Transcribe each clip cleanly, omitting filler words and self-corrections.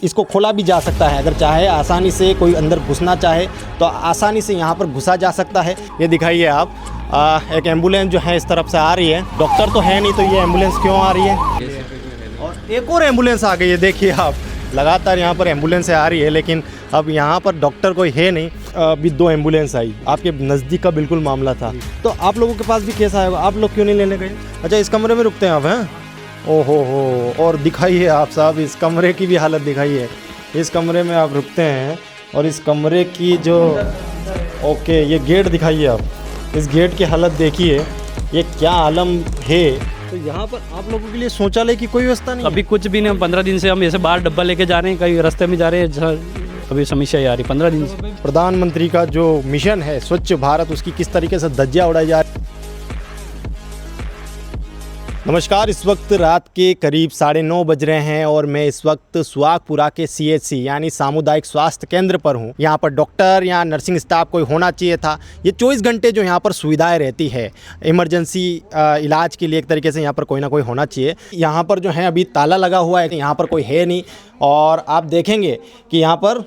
इसको खोला भी जा सकता है, अगर चाहे आसानी से कोई अंदर घुसना चाहे तो आसानी से यहाँ पर घुसा जा सकता है। ये दिखाइए आप, एक एम्बुलेंस जो है इस तरफ से आ रही है। डॉक्टर तो है नहीं तो ये एम्बुलेंस क्यों आ रही है? और एक और एम्बुलेंस आ गई है, देखिए आप, लगातार यहाँ पर एम्बुलेंस आ रही है, लेकिन अब यहाँ पर डॉक्टर कोई है नहीं। अभी 2 एम्बुलेंस आई, आपके नज़दीक का बिल्कुल मामला था। तो आप लोगों के पास भी केस आएगा, आप लोग क्यों नहीं लेने गए? अच्छा, इस कमरे में रुकते हैं आप, हैं? ओहो हो, और दिखाइए आप साहब, इस कमरे की भी हालत दिखाइए। इस कमरे में आप रुकते हैं और इस कमरे की जो ओके, ये गेट दिखाइए आप, इस गेट की हालत देखिए, ये क्या आलम है। तो यहाँ पर आप लोगों के लिए शौचालय की कोई व्यवस्था नहीं? अभी कुछ भी नहीं, 15 दिन से हम ऐसे बाहर डब्बा लेके जा रहे हैं, कहीं रास्ते में जा रहे हैं, अभी समस्या आ रही 15 दिन से। प्रधानमंत्री का जो मिशन है स्वच्छ भारत, उसकी किस तरीके से धज्जियां उड़ाई जा रही है। नमस्कार, इस वक्त रात के करीब 9:30 बज रहे हैं और मैं इस वक्त सुहागपुरा के CHC यानी सामुदायिक स्वास्थ्य केंद्र पर हूं। यहां पर डॉक्टर या नर्सिंग स्टाफ कोई होना चाहिए था। ये 24 घंटे जो यहां पर सुविधाएं रहती है इमरजेंसी इलाज के लिए, एक तरीके से यहां पर कोई ना कोई होना चाहिए। यहां पर जो है अभी ताला लगा हुआ है, यहां पर कोई है नहीं। और आप देखेंगे कि यहां पर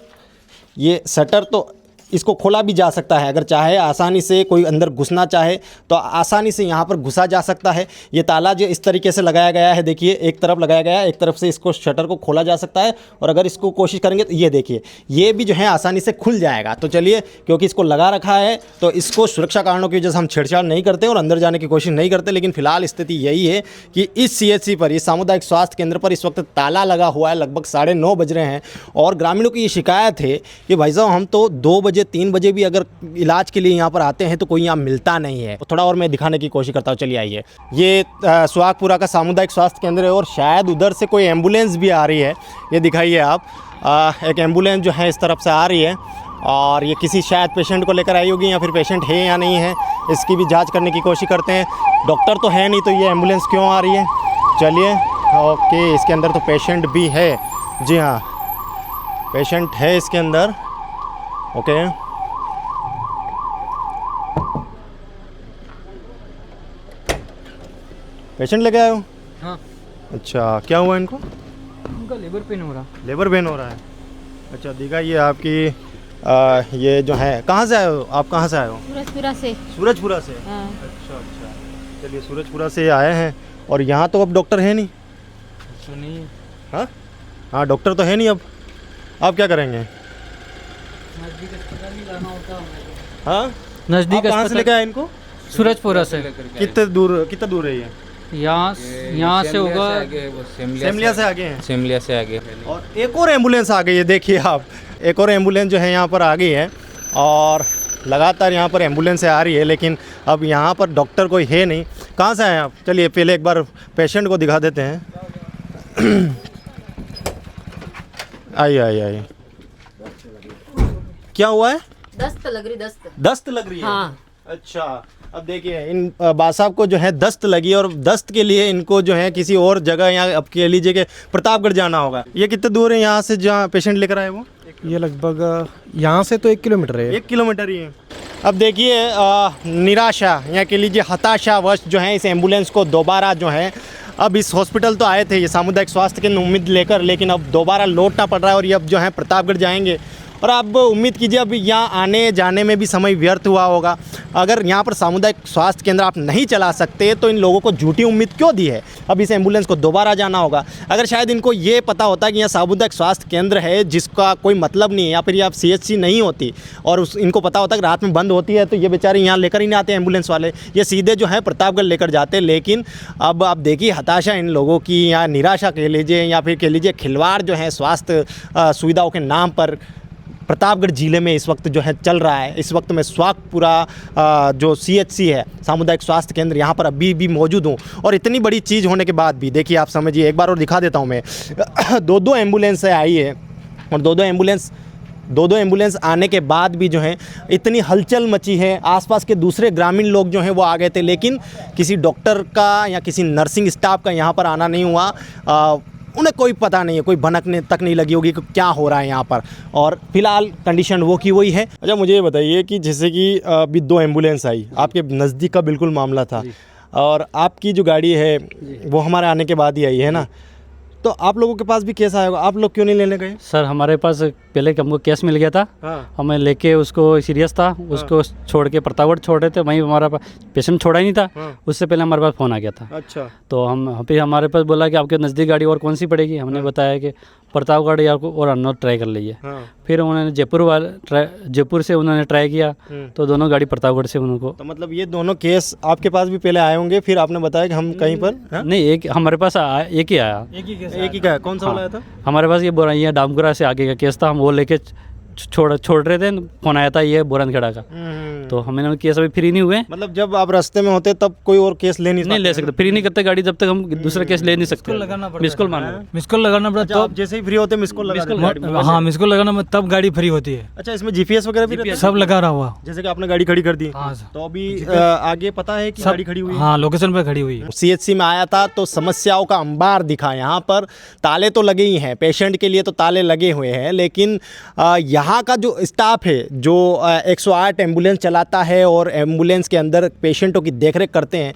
ये शटर तो इसको खोला भी जा सकता है, अगर चाहे आसानी से कोई अंदर घुसना चाहे तो आसानी से यहाँ पर घुसा जा सकता है। ये ताला जो इस तरीके से लगाया गया है, देखिए, एक तरफ लगाया गया है, एक तरफ से इसको शटर को खोला जा सकता है। और अगर इसको कोशिश करेंगे तो ये देखिए, ये भी जो है आसानी से खुल जाएगा। तो चलिए, क्योंकि इसको लगा रखा है तो इसको सुरक्षा कारणों की वजह से हम छेड़छाड़ नहीं करते और अंदर जाने की कोशिश नहीं करते। लेकिन फिलहाल स्थिति यही है कि इस CHC पर, इस सामुदायिक स्वास्थ्य केंद्र पर इस वक्त ताला लगा हुआ है। लगभग 9:30 बज रहे हैं और ग्रामीणों की ये शिकायत है कि भाई साहब, हम तो 2 बजे 3 बजे भी अगर इलाज के लिए यहाँ पर आते हैं तो कोई यहाँ मिलता नहीं है। तो थोड़ा और मैं दिखाने की कोशिश करता हूँ, चलिए आइए। ये सुहागपुरा का सामुदायिक स्वास्थ्य केंद्र है और शायद उधर से कोई एम्बुलेंस भी आ रही है। ये दिखाइए आप, एक एम्बुलेंस जो है इस तरफ से आ रही है और ये किसी शायद पेशेंट को लेकर आई होगी, या फिर पेशेंट है या नहीं है, इसकी भी जाँच करने की कोशिश करते हैं। डॉक्टर तो है नहीं तो ये एम्बुलेंस क्यों आ रही है? चलिए, ओके, इसके अंदर तो पेशेंट भी है। जी हाँ, पेशेंट है इसके अंदर। ओके, पेशेंट लेके आए हो? हाँ। अच्छा, क्या हुआ इनको? उनका लेबर पेन हो रहा। लेबर पेन हो रहा है? अच्छा, दिखाइए आपकी ये जो है, कहाँ से आए हो आप? कहाँ से आए हो? सूरजपुरा से। सूरजपुरा से? हाँ। अच्छा अच्छा, चलिए, सूरजपुरा से आए हैं। और यहाँ तो अब डॉक्टर है नहीं? तो नहीं। हाँ हाँ, डॉक्टर तो है नहीं। अब आप क्या करेंगे? नज़दीक अस्पताल ही लाना होता है। हाँ, नज़दीक कहाँ से लेके आए इनको? सूरजपुरा से। कितने दूर है ये? यहाँ से होगा, सेमलिया से आगे हैं। सिमलिया से आगे। और एक और एम्बुलेंस आ गई है, देखिए आप, एक और एम्बुलेंस जो है यहाँ पर आ गई है और लगातार यहाँ पर एम्बुलेंस आ रही है, लेकिन अब यहाँ पर डॉक्टर कोई है नहीं। कहाँ से आए आप? चलिए पहले एक बार पेशेंट को दिखा देते हैं। आइए आइए आइए, क्या हुआ है? दस्त लग रही, दस्त लग रही है? हाँ। अच्छा, अब देखिए, इन बादशाह साहब को जो है दस्त लगी और दस्त के लिए इनको जो है किसी और जगह, यहाँ अब कह लीजिए कि प्रतापगढ़ जाना होगा। ये कितने दूर है यहाँ से जहाँ पेशेंट लेकर आए वो? ये लगभग यहाँ से तो 1 किलोमीटर है। 1 किलोमीटर ही है। अब देखिए, निराशा या कह लीजिए हताशावश जो है इस एम्बुलेंस को दोबारा जो है, अब इस हॉस्पिटल तो आए थे ये सामुदायिक स्वास्थ्य केंद्र उम्मीद लेकर, लेकिन अब दोबारा लौटना पड़ रहा है और ये अब जो है प्रतापगढ़ जाएंगे। और अब उम्मीद कीजिए, अब यहाँ आने जाने में भी समय व्यर्थ हुआ होगा। अगर यहाँ पर सामुदायिक स्वास्थ्य केंद्र आप नहीं चला सकते तो इन लोगों को झूठी उम्मीद क्यों दी है? अब इस एम्बुलेंस को दोबारा जाना होगा। अगर शायद इनको ये पता होता कि यहाँ सामुदायिक स्वास्थ्य केंद्र है जिसका कोई मतलब नहीं है, या फिर ये आप CHC नहीं होती और इनको पता होता कि रात में बंद होती है, तो ये बेचारे यहाँ लेकर ही नहीं आते एम्बुलेंस वाले, ये सीधे जो है प्रतापगढ़ लेकर जाते। लेकिन अब आप देखिए हताशा इन लोगों की, या निराशा कह लीजिए, या फिर कह लीजिए खिलवाड़ जो है स्वास्थ्य सुविधाओं के नाम पर प्रतापगढ़ ज़िले में इस वक्त जो है चल रहा है। इस वक्त मैं सुहागपुरा जो CHC है सामुदायिक स्वास्थ्य केंद्र, यहाँ पर अभी भी मौजूद हूँ। और इतनी बड़ी चीज़ होने के बाद भी देखिए, आप समझिए, एक बार और दिखा देता हूँ मैं। 2 एम्बुलेंस आई है और 2 एम्बुलेंस आने के बाद भी जो है इतनी हलचल मची है। आसपास के दूसरे ग्रामीण लोग जो हैं वो आ गए थे, लेकिन किसी डॉक्टर का या किसी नर्सिंग स्टाफ का यहाँ पर आना नहीं हुआ। उन्हें कोई पता नहीं है, कोई भनकने तक नहीं लगी होगी कि क्या हो रहा है यहाँ पर। और फिलहाल कंडीशन वो की वही है। अच्छा, मुझे ये बताइए कि जैसे कि अभी 2 एम्बुलेंस आई, आपके नज़दीक का बिल्कुल मामला था और आपकी जो गाड़ी है वो हमारे आने के बाद ही आई है ना? तो आप लोगों के पास भी केस आया होगा, आप लोग क्यों नहीं लेने गए? सर हमारे पास पहले हमको केस मिल गया था, हाँ। हमें लेके उसको सीरियस था, उसको छोड़ के प्रतापगढ़ छोड़ रहे थे, वहीं हमारा पेशेंट छोड़ा ही नहीं था। हाँ। उससे पहले हमारे पास फ़ोन आ गया था। अच्छा। तो हम फिर हमारे पास बोला कि आपके नज़दीक गाड़ी और कौन सी पड़ेगी, हमने बताया कि प्रतापगढ़ या और अन्नौर ट्राई कर लीजिए। हाँ। फिर उन्होंने जयपुर से उन्होंने ट्राई किया, तो दोनों गाड़ी प्रतापगढ़ से उनको। तो मतलब ये दोनों केस आपके पास भी पहले आए होंगे, फिर आपने बताया कि हम कहीं पर हाँ? नहीं, एक हमारे पास एक ही आया। एक ही का है। कौन सा वाला आया था? हमारे पास ये बोराइया डामगुरा से आगे का केस था, हम वो लेके छोड़ रहे थे, फोन आया था ये बोरनखेड़ा का। तो हमें केस अभी फ्री नहीं हुए। मतलब जब आप रास्ते में होते तब कोई और केस नहीं ले सकते, फ्री नहीं करते गाड़ी जब तक हम दूसरा केस ले नहीं सकते। मिस कॉल मारना, मिस कॉल लगाना पड़ता तो जैसे ही फ्री होते मिस कॉल लगा देते हैं। हाँ, मिस कॉल लगाना तब गाड़ी फ्री होती है। अच्छा, इसमें जीपीएस वगैरह भी रहता है? सब लगा रहा हुआ। जैसे कि आपने गाड़ी खड़ी कर दी, हाँ, तो अभी आगे पता है कि गाड़ी खड़ी हुई है? हाँ, लोकेशन पे खड़ी हुई है। सीएचसी में आया था तो समस्याओं का अंबार दिखा। यहाँ पर ताले तो लगे ही हैं, पेशेंट के लिए तो ताले लगे हुए हैं, लेकिन यहाँ का जो स्टाफ है जो 108 एम्बुलेंस चलाता है और एम्बुलेंस के अंदर पेशेंटों की देखरेख करते हैं,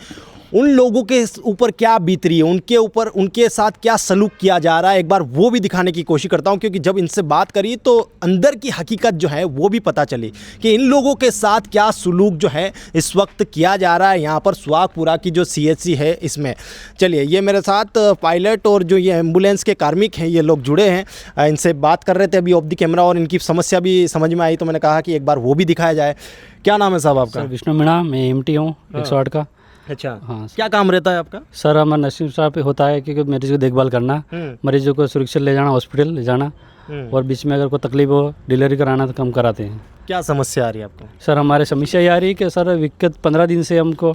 उन लोगों के ऊपर क्या बीत रही है, उनके ऊपर उनके साथ क्या सलूक किया जा रहा है, एक बार वो भी दिखाने की कोशिश करता हूं, क्योंकि जब इनसे बात करी तो अंदर की हकीकत जो है वो भी पता चली कि इन लोगों के साथ क्या सलूक जो है इस वक्त किया जा रहा है यहाँ पर सुहागपुरा की जो सीएचसी है इसमें। चलिए, ये मेरे साथ पायलट और जो ये एम्बुलेंस के कार्मिक हैं ये लोग जुड़े हैं, इनसे बात कर रहे थे अभी ऑफ द कैमरा और इनकी समस्या भी समझ में आई, तो मैंने कहा कि एक बार वो भी दिखाया जाए। क्या नाम है साहब आपका? सर विष्णु मीणा, मैं एमटी हूँ 108 का। अच्छा, हाँ। क्या काम रहता है आपका? सर हमारा नर्सिंग स्टाफ होता है कि मरीज को देखभाल करना, मरीजों को सुरक्षित ले जाना, हॉस्पिटल ले जाना, और बीच में अगर कोई तकलीफ हो डिलीवरी कराना तो हम कराते हैं। क्या समस्या आ रही है आपको? सर हमारे समस्या ये आ रही है कि सर दिक्कत 15 दिन से हमको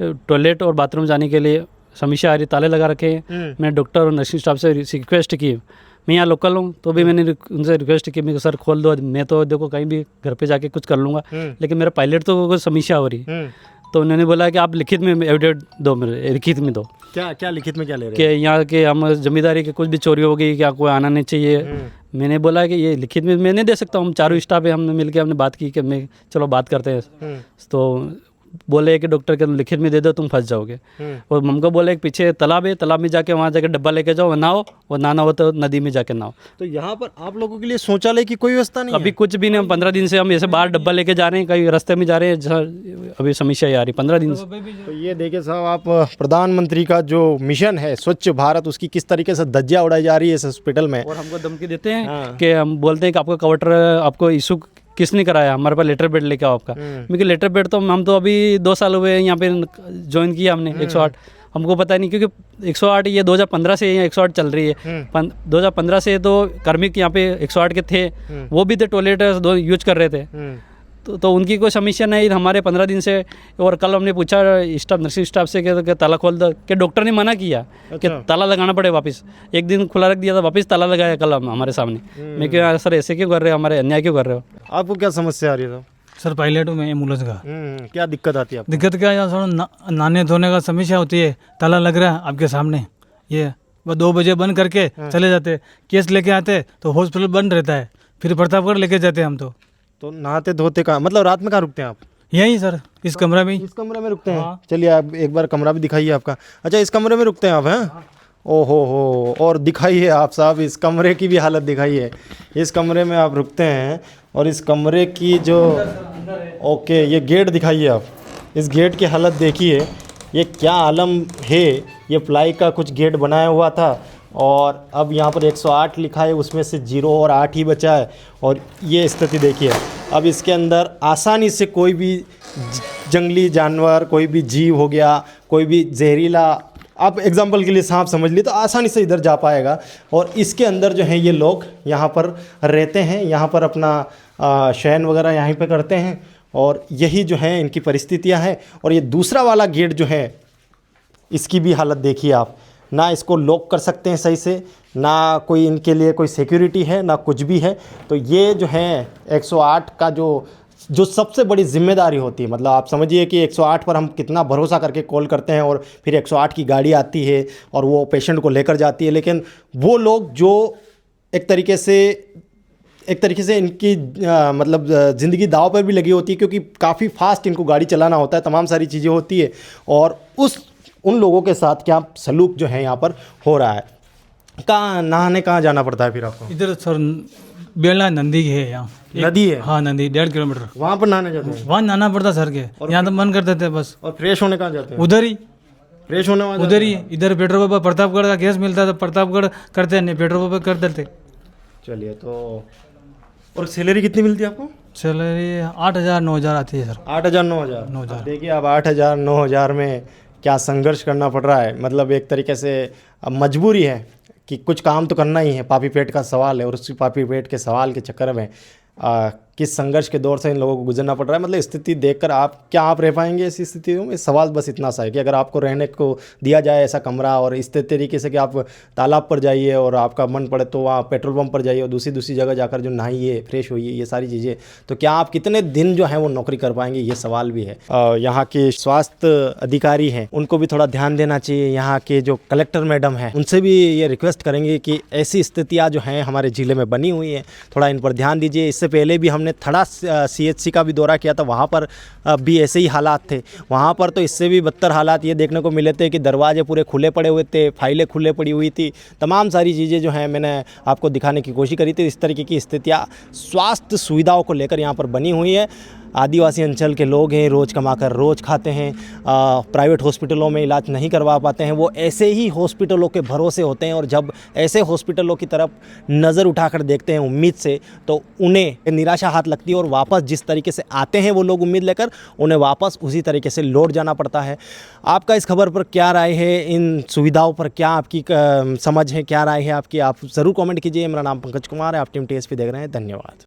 टॉयलेट और बाथरूम जाने के लिए समस्या आ रही, ताले लगा रखे हैं। मैंने डॉक्टर और नर्सिंग स्टाफ से रिक्वेस्ट की, मैं यहाँ लोकल हूँ तो भी मैंने उनसे रिक्वेस्ट की, मैं सर खोल दो, मैं तो देखो कहीं भी घर पे जाके कुछ कर लूँगा, लेकिन मेरा पायलट तो कोई समस्या हो रही है। तो उन्होंने बोला कि आप लिखित में एविडेंट दो, मेरे लिखित में दो। क्या लिखित में क्या ले रहे कि यहाँ के हम जमींदारी की कुछ भी चोरी हो गई, क्या कोई आना नहीं चाहिए। मैंने बोला कि ये लिखित में मैं नहीं दे सकता हूँ, हम चारों स्टाफ है, हमने मिलकर हमने बात की कि मैं चलो बात करते हैं। तो बोले कि डॉक्टर के लिखित में दे दो, तुम फंस जाओगे। और हमको बोले कि पीछे तालाब है, तालाब में जाके वहाँ जाके डब्बा लेके जाओ, नहाओ, और ना हो तो नदी में जाके नहाओ। तो यहाँ पर आप लोगों के लिए शौचालय की कोई व्यवस्था नहीं अभी कुछ भी नहीं, हम 15 दिन से हम ऐसे बाहर डब्बा लेके जा रहे हैं, कहीं रास्ते में जा रहे हैं, जहाँ अभी समस्या आ रही 15 दिन से। तो ये देखिए साहब, आप प्रधानमंत्री का जो मिशन है स्वच्छ भारत, उसकी किस तरीके से धज्जियां उड़ाई जा रही है इस हॉस्पिटल में। और हमको धमकी देते हैं कि हम बोलते हैं कि आपका क्वार्टर आपको इशू किसने कराया, हमारे पास लेटर बेड लेके आओ आपका। क्योंकि लेटर बेड तो हम तो अभी 2 साल हुए यहाँ पे ज्वाइन किया हमने 108, हमको पता नहीं, क्योंकि 108 ये 2015 से यहाँ 108 चल रही है। 2015 से तो कार्मिक यहाँ पे 108 के थे, वो भी थे टॉयलेट यूज कर रहे थे, तो उनकी कोई समस्या नहीं। हमारे 15 दिन से, और कल हमने पूछा स्टाफ नर्सिंग स्टाफ से कि ताला खोल दो, कि डॉक्टर ने मना किया कि ताला लगाना पड़े वापस। एक दिन खुला रख दिया था, वापस ताला लगाया कल हमारे सामने। मैं क्यों सर ऐसे क्यों कर रहे हो, हमारे अन्याय क्यों कर रहे हो? आपको क्या समस्या आ रही है? सर पायलट हूँ मैं एम्बुलेंस का। क्या दिक्कत आती है आपको? दिक्कत क्या है, यहाँ थोड़ा नहाने धोने का समस्या होती है, ताला लग रहा है आपके सामने, ये वो 2 बजे बंद करके चले जाते, केस लेके आते तो हॉस्पिटल बंद रहता है, फिर प्रतापगढ़ लेके जाते हम। तो नहाते धोते का मतलब रात में कहाँ रुकते हैं आप? यहीं सर, इस कमरा में। इस कमरे में रुकते हैं? चलिए आप एक बार कमरा भी दिखाइए आपका। अच्छा, इस कमरे में रुकते हैं आप? हैं, ओहो हो। और दिखाइए आप साहब, इस कमरे की भी हालत दिखाइए। इस कमरे में आप रुकते हैं और इस कमरे की जो ओके, ये गेट दिखाइए आप, इस गेट की हालत देखिए, ये क्या आलम है। ये प्लाई का कुछ गेट बनाया हुआ था और अब यहाँ पर 108 लिखा है, उसमें से 0 और 8 ही बचा है। और ये स्थिति देखिए, अब इसके अंदर आसानी से कोई भी जंगली जानवर, कोई भी जीव हो गया, कोई भी जहरीला, आप एग्जाम्पल के लिए सांप समझ लिए, तो आसानी से इधर जा पाएगा। और इसके अंदर जो है ये लोग यहाँ पर रहते हैं, यहाँ पर अपना शयन वगैरह यहीं पे करते हैं, और यही जो है इनकी परिस्थितियाँ हैं। और ये दूसरा वाला गेट जो है, इसकी भी हालत देखिए आप, ना इसको लॉक कर सकते हैं सही से, ना कोई इनके लिए कोई सिक्योरिटी है, ना कुछ भी है। तो ये जो है 108 का जो सबसे बड़ी जिम्मेदारी होती है, मतलब आप समझिए कि 108 पर हम कितना भरोसा करके कॉल करते हैं, और फिर 108 की गाड़ी आती है और वो पेशेंट को लेकर जाती है, लेकिन वो लोग जो एक तरीके से इनकी मतलब ज़िंदगी दाव पर भी लगी होती है, क्योंकि काफ़ी फास्ट इनको गाड़ी चलाना होता है, तमाम सारी चीज़ें होती है, और उन लोगों के साथ क्या सलूक जो है यहाँ पर हो रहा है। कहाँ नहाने कहाँ जाना पड़ता है फिर आपको? इधर सर बेला नंदी है यहाँ नदी है हाँ नंदी 1.5 किलोमीटर वहाँ पर नहाने जाते हैं वहाँ नहाना पड़ता सर के यहाँ तो मन करते थे बस और फ्रेश होने कहाँ जाते हैं? उधर ही फ्रेश होने वहाँ उधर ही इधर पेट्रोल पंप प्रतापगढ़ का गैस मिलता था प्रतापगढ़ करते नहीं पेट्रोल पंप कर देते चलिए तो और सैलरी कितनी मिलती है आपको? सैलरी 8,000 9,000 आती है सर 8,000 9,000 9,000 देखिए अब 8,000 9,000 में क्या संघर्ष करना पड़ रहा है। मतलब एक तरीके से अब मजबूरी है कि कुछ काम तो करना ही है, पापी पेट का सवाल है और उसी पापी पेट के सवाल के चक्कर में किस संघर्ष के दौर से इन लोगों को गुजरना पड़ रहा है। मतलब स्थिति देखकर आप रह पाएंगे ऐसी स्थितियों में? सवाल बस इतना सा है कि अगर आपको रहने को दिया जाए ऐसा कमरा और इस तरीके से कि आप तालाब पर जाइए और आपका मन पड़े तो वहाँ पेट्रोल पंप पर जाइए और दूसरी जगह जाकर जो नहाइए फ्रेश होइए, ये सारी चीज़ें, तो क्या आप कितने दिन जो है वो नौकरी कर पाएंगे, ये सवाल भी है। यहाँ के स्वास्थ्य अधिकारी हैं उनको भी थोड़ा ध्यान देना चाहिए। यहाँ के जो कलेक्टर मैडम हैं उनसे भी ये रिक्वेस्ट करेंगे कि ऐसी स्थितियाँ जो हैं हमारे ज़िले में बनी हुई हैं, थोड़ा इन पर ध्यान दीजिए। इससे पहले भी हमने थड़ा CHC का भी दौरा किया था, वहाँ पर भी ऐसे ही हालात थे। वहाँ पर तो इससे भी बदतर हालात ये देखने को मिले थे कि दरवाजे पूरे खुले पड़े हुए थे, फाइलें खुले पड़ी हुई थी, तमाम सारी चीज़ें जो हैं मैंने आपको दिखाने की कोशिश करी थी। इस तरीके की स्थितियाँ स्वास्थ्य सुविधाओं को लेकर यहाँ पर बनी हुई है। आदिवासी अंचल के लोग हैं, रोज़ कमाकर रोज़ खाते हैं, प्राइवेट हॉस्पिटलों में इलाज नहीं करवा पाते हैं, वो ऐसे ही हॉस्पिटलों के भरोसे होते हैं और जब ऐसे हॉस्पिटलों की तरफ नज़र उठाकर देखते हैं उम्मीद से, तो उन्हें निराशा हाथ लगती है और वापस जिस तरीके से आते हैं वो लोग उम्मीद लेकर, उन्हें वापस उसी तरीके से लौट जाना पड़ता है। आपका इस खबर पर क्या राय है? इन सुविधाओं पर क्या आपकी समझ है, क्या राय है आपकी? आप ज़रूर कॉमेंट कीजिए। मेरा नाम पंकज कुमार है, आप टीम TSP देख रहे हैं। धन्यवाद।